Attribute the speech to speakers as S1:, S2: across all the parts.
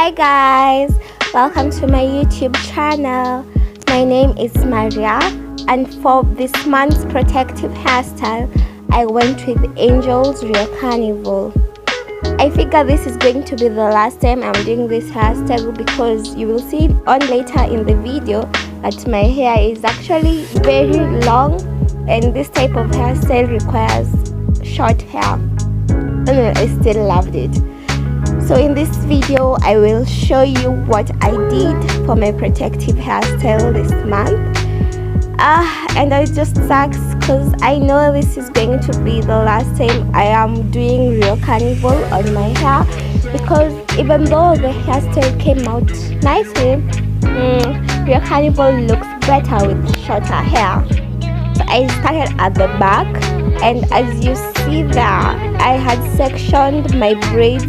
S1: Hi guys, welcome to my YouTube channel. My name is Maria, and for this month's protective hairstyle I went with Angel's Rio Carnival. I figure this is going to be the last time I'm doing this hairstyle because you will see on later in the video that my hair is actually very long and this type of hairstyle requires short hair, and I still loved it. So in this video I will show you what I did for my protective hairstyle this month. And it just sucks because I know this is going to be the last time I am doing Rio Carnival on my hair, because even though the hairstyle came out nicely, Rio Carnival looks better with shorter hair. So I started at the back, and as you see there, I had sectioned my braids,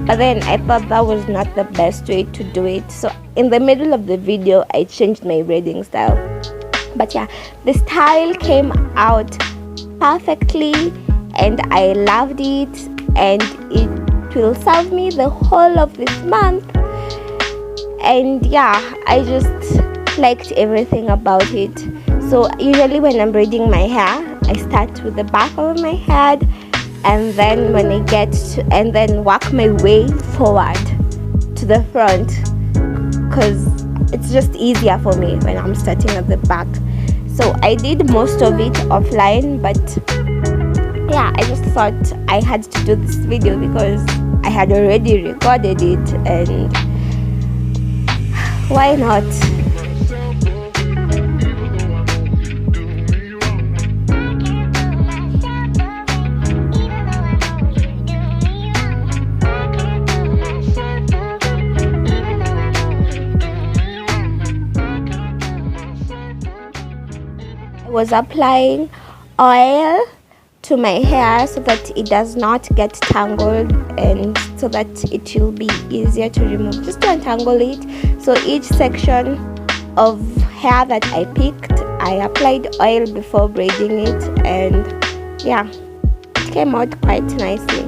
S1: but then I thought that was not the best way to do it. So in the middle of the video I changed my braiding style. But yeah, the style came out perfectly and I loved it, and it will serve me the whole of this month. And yeah, I just liked everything about it. So usually when I'm braiding my hair, I start with the back of my head, and then when I get to, and then work my way forward to the front, because it's just easier for me when I'm starting at the back. So I did most of it offline, but yeah, I just thought I had to do this video because I had already recorded it, and why not? Was applying oil to my hair so that it does not get tangled, and so that it will be easier to remove, just to untangle it. So each section of hair that I picked, I applied oil before braiding it, and yeah, it came out quite nicely.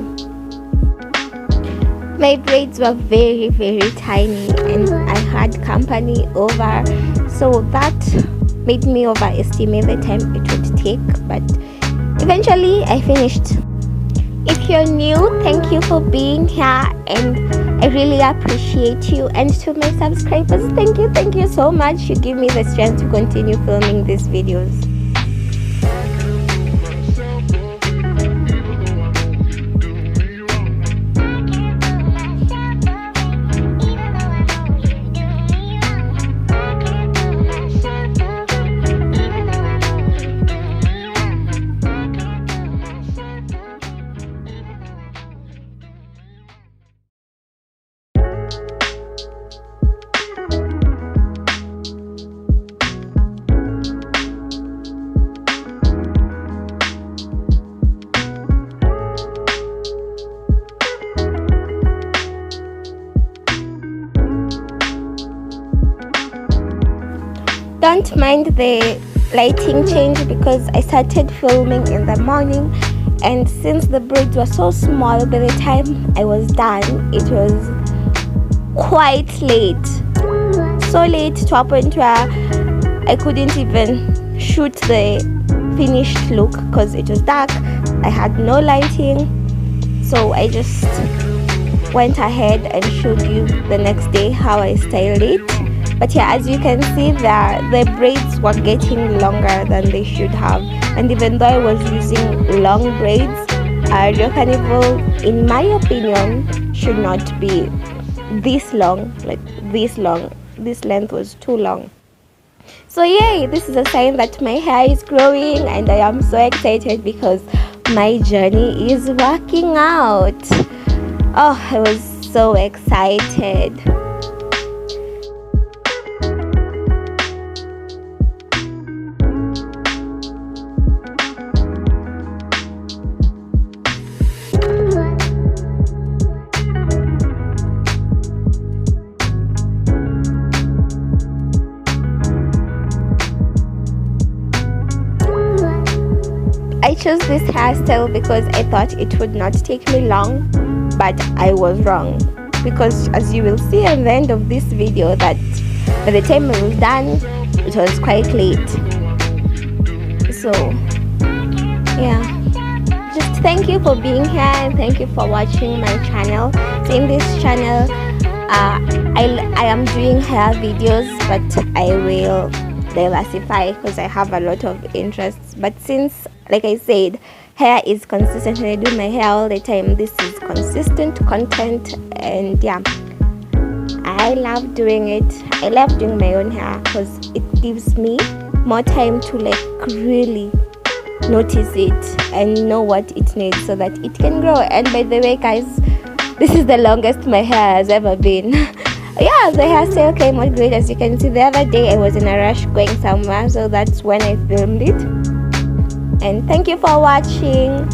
S1: My braids were very tiny and I had company over, so that made me overestimate the time it would take, but eventually I finished. If you're new, thank you for being here, and I really appreciate you. And to my subscribers, thank you so much. You give me the strength to continue filming these videos. Don't mind the lighting change because I started filming in the morning, and since the braids were so small, by the time I was done it was quite late. So late to a point where I couldn't even shoot the finished look because it was dark. I had no lighting, so I just went ahead and showed you the next day how I styled it. But yeah, as you can see there, the braids were getting longer than they should have, and even though I was using long braids, Rio Carnival, in my opinion, should not be this long, like this long. This length was too long. So yay, this is a sign that my hair is growing, and I am so excited because my journey is working out. Oh, I was so excited. I chose this hairstyle because I thought it would not take me long, but I was wrong. because as you will see at the end of this video that by the time I was done it was quite late. So yeah, just thank you for being here and thank you for watching my channel. So in this channel I am doing hair videos, but I will diversify because I have a lot of interests. But since, like I said, hair is consistent and I do my hair all the time, this is consistent content. And yeah, I love doing it. I love doing my own hair because it gives me more time to like really notice it and know what it needs so that it can grow. And by the way guys, this is the longest my hair has ever been. Yeah, the hairstyle came out great. As you can see, the other day I was in a rush going somewhere, so that's when I filmed it. And thank you for watching.